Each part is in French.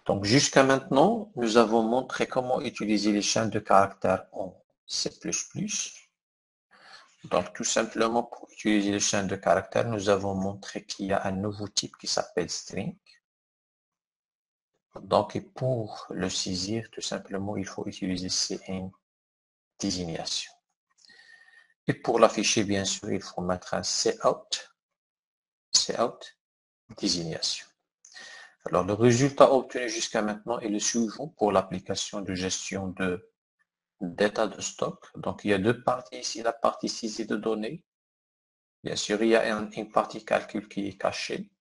Donc, jusqu'à maintenant, nous avons montré comment utiliser les chaînes de caractères en C++. Donc, tout simplement, pour utiliser les chaînes de caractères, nous avons montré qu'il y a un nouveau type qui s'appelle string. Donc, et pour le saisir, tout simplement, il faut utiliser cin désignation. Et pour l'afficher, bien sûr, il faut mettre un cout désignation. Alors, le résultat obtenu jusqu'à maintenant est le suivant pour l'application de gestion d'état de stock. Donc, il y a deux parties ici, la partie saisie de données. Bien sûr, il y a une partie calcul qui est cachée.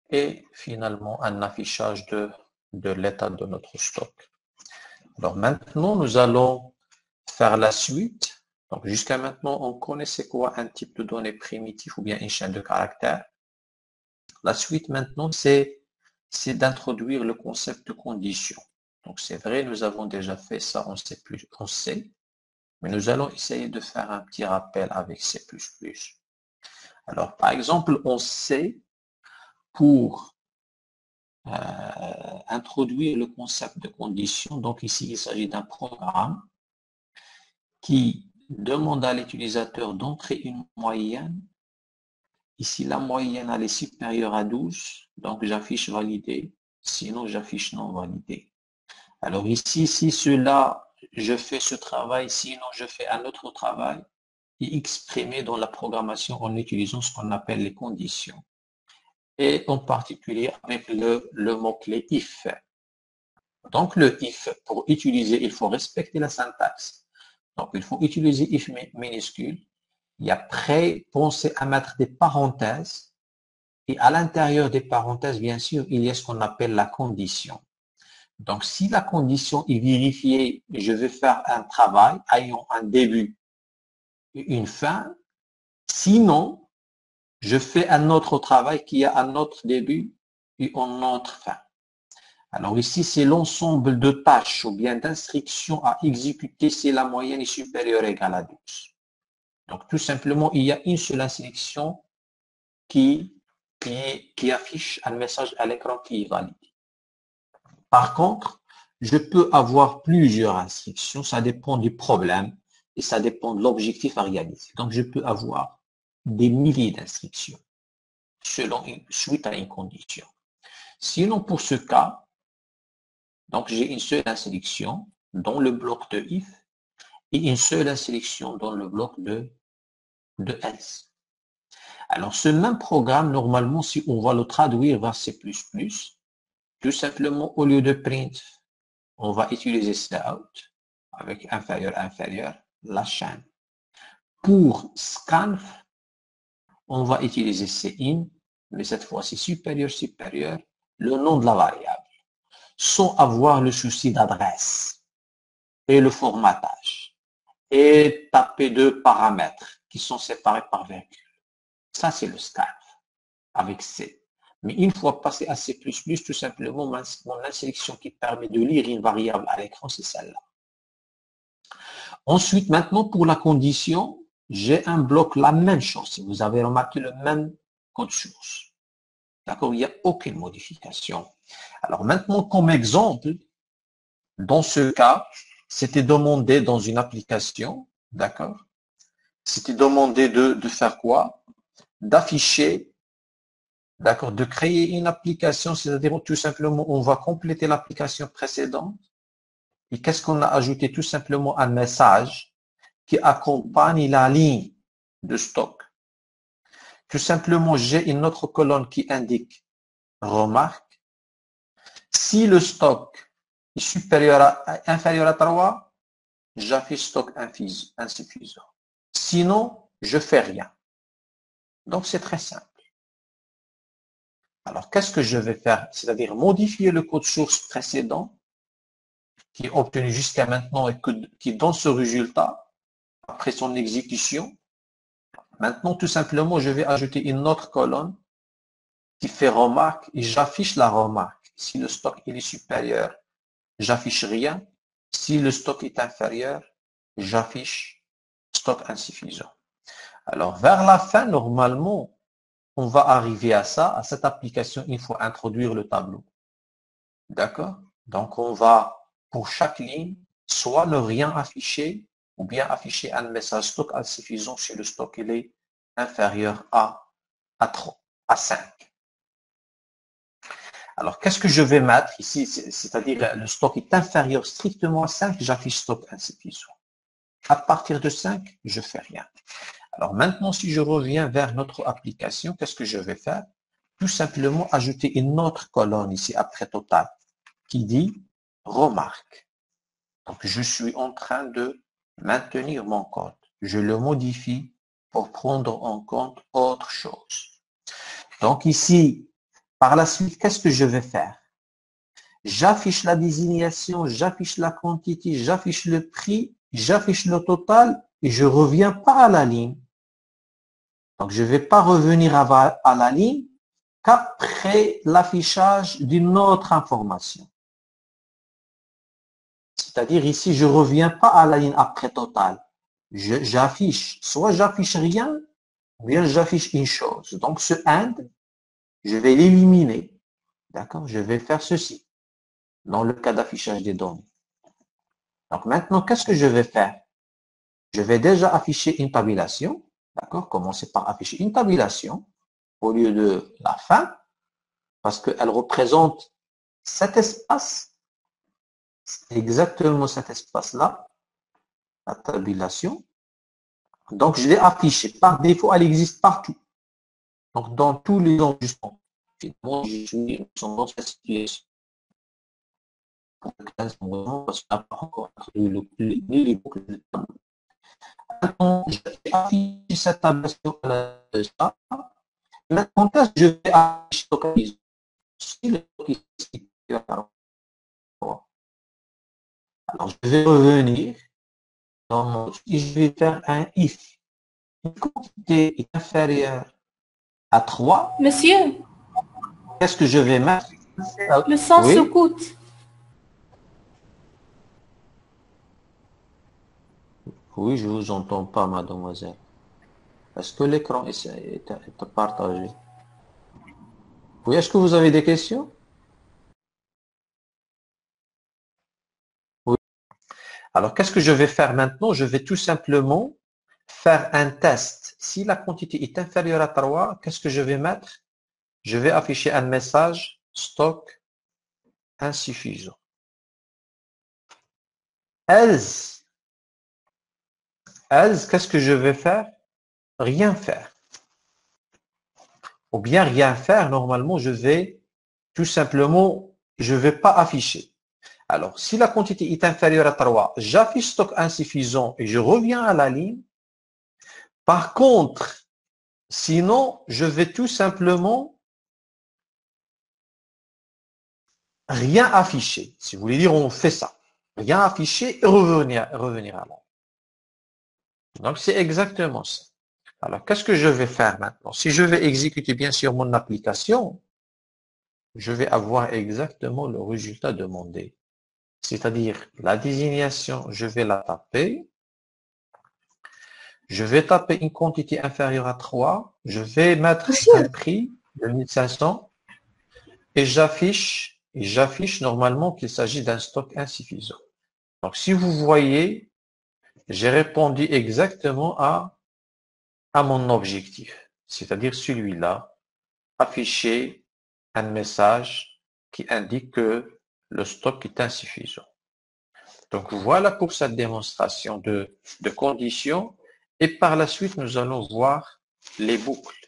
Et finalement, un affichage de l'état de notre stock. Alors maintenant, nous allons faire la suite. Donc, jusqu'à maintenant, on connaissait quoi un type de données primitif ou bien une chaîne de caractères. La suite maintenant, c'est d'introduire le concept de condition. Donc, c'est vrai, nous avons déjà fait ça en C++, mais nous allons essayer de faire un petit rappel avec C++. Alors, par exemple, on sait pour introduire le concept de condition, donc ici, il s'agit d'un programme qui demande à l'utilisateur d'entrer une moyenne. Ici, la moyenne, elle est supérieure à 12, donc j'affiche validé, sinon j'affiche non validé. Alors ici, si cela, je fais ce travail, sinon je fais un autre travail, est exprimé dans la programmation en utilisant ce qu'on appelle les conditions, et en particulier avec le mot-clé if. Donc le if, pour utiliser, il faut respecter la syntaxe. Donc il faut utiliser if minuscule, et après penser à mettre des parenthèses, et à l'intérieur des parenthèses, bien sûr, il y a ce qu'on appelle la condition. Donc, si la condition est vérifiée, je vais faire un travail ayant un début et une fin. Sinon, je fais un autre travail qui a un autre début et une autre fin. Alors ici, c'est l'ensemble de tâches ou bien d'instructions à exécuter si la moyenne est supérieure ou égale à 12. Donc, tout simplement, il y a une seule instruction qui affiche un message à l'écran qui est valide. Par contre, je peux avoir plusieurs instructions, ça dépend du problème et ça dépend de l'objectif à réaliser. Donc, je peux avoir des milliers d'instructions suite à une condition. Sinon, pour ce cas, donc j'ai une seule instruction dans le bloc de if et une seule instruction dans le bloc de else. Alors, ce même programme, normalement, si on va le traduire vers C++, tout simplement, au lieu de print, on va utiliser cout avec inférieur, la chaîne. Pour scanf, on va utiliser cin, mais cette fois-ci supérieur, le nom de la variable, sans avoir le souci d'adresse et le formatage, et taper deux paramètres qui sont séparés par virgule. Ça, c'est le scanf avec C. Mais une fois passé à C++, tout simplement, mon instruction qui permet de lire une variable à l'écran, c'est celle-là. Ensuite, maintenant, pour la condition, j'ai un bloc, la même chose. Si vous avez remarqué le même code source. D'accord? Il n'y a aucune modification. Alors maintenant, comme exemple, dans ce cas, c'était demandé dans une application, d'accord? C'était demandé de faire quoi? D'afficher, d'accord? De créer une application, c'est-à-dire tout simplement, on va compléter l'application précédente. Et qu'est-ce qu'on a ajouté? Tout simplement un message qui accompagne la ligne de stock. Tout simplement, j'ai une autre colonne qui indique remarque. Si le stock est inférieur à 3, j'affiche stock insuffisant. Sinon, je fais rien. Donc, c'est très simple. Alors, qu'est-ce que je vais faire? C'est-à-dire modifier le code source précédent qui est obtenu jusqu'à maintenant et qui donne ce résultat après son exécution. Maintenant, tout simplement, je vais ajouter une autre colonne qui fait remarque et j'affiche la remarque. Si le stock il est supérieur, j'affiche rien. Si le stock est inférieur, j'affiche stock insuffisant. Alors, vers la fin, normalement, on va arriver à ça, à cette application, il faut introduire le tableau. D'accord? Donc, on va, pour chaque ligne, soit ne rien afficher, ou bien afficher un message stock insuffisant si le stock il est inférieur à 3, à 5. Alors, qu'est-ce que je vais mettre ici? C'est-à-dire, le stock est inférieur strictement à 5, j'affiche stock insuffisant. À partir de 5, je fais rien. Alors maintenant, si je reviens vers notre application, qu'est-ce que je vais faire? Tout simplement ajouter une autre colonne ici après total qui dit remarque. Donc, je suis en train de maintenir mon code. Je le modifie pour prendre en compte autre chose. Donc ici, par la suite, qu'est-ce que je vais faire? J'affiche la désignation, j'affiche la quantité, j'affiche le prix, j'affiche le total et je reviens pas à la ligne. Donc, je ne vais pas revenir à la ligne qu'après l'affichage d'une autre information. C'est-à-dire ici, je ne reviens pas à la ligne après total. J'affiche, soit j'affiche rien, ou bien j'affiche une chose. Donc, ce AND, je vais l'éliminer. D'accord? Je vais faire ceci dans le cas d'affichage des données. Donc, maintenant, qu'est-ce que je vais faire? Je vais déjà afficher une tabulation. D'accord? Commencer par afficher une tabulation au lieu de la fin, parce qu'elle représente cet espace. C'est exactement cet espace-là, la tabulation. Donc, je l'ai affiché. Par défaut, elle existe partout. Donc, dans tous les enregistrements. Finalement, je suis dans cette situation. Pour le classe, parce qu'on n'a pas encore introduit les boucles de tableau. Maintenant, je vais afficher cette tabulation à la maintenant, je vais afficher localiser. Si le alors, je vais revenir dans mon, et je vais faire un if. Une quantité est inférieure à 3. Monsieur, Qu'est-ce que je vais mettre? le sang Oui, s'écoute. oui, je vous entends pas, mademoiselle. Est-ce que l'écran est partagé? Oui, est-ce que vous avez des questions? Oui. Alors, qu'est-ce que je vais faire maintenant? Je vais tout simplement faire un test. Si la quantité est inférieure à 3, qu'est-ce que je vais mettre? Je vais afficher un message stock insuffisant. Else, qu'est-ce que je vais faire? Rien faire. Ou bien rien faire, normalement, je vais tout simplement, je ne vais pas afficher. Alors, si la quantité est inférieure à 3, j'affiche stock insuffisant et je reviens à la ligne. Par contre, sinon, je vais tout simplement rien afficher. Si vous voulez dire, on fait ça. Rien afficher et revenir à la ligne. Donc, c'est exactement ça. Alors, qu'est-ce que je vais faire maintenant? Si je vais exécuter bien sûr mon application, je vais avoir exactement le résultat demandé. C'est-à-dire la désignation, je vais la taper. Je vais taper une quantité inférieure à 3. Je vais mettre un Monsieur, prix de 1500 et j'affiche normalement qu'il s'agit d'un stock insuffisant. Donc, si vous voyez, j'ai répondu exactement à mon objectif, c'est-à-dire celui-là, afficher un message qui indique que le stock est insuffisant. Donc voilà pour cette démonstration de conditions et par la suite nous allons voir les boucles.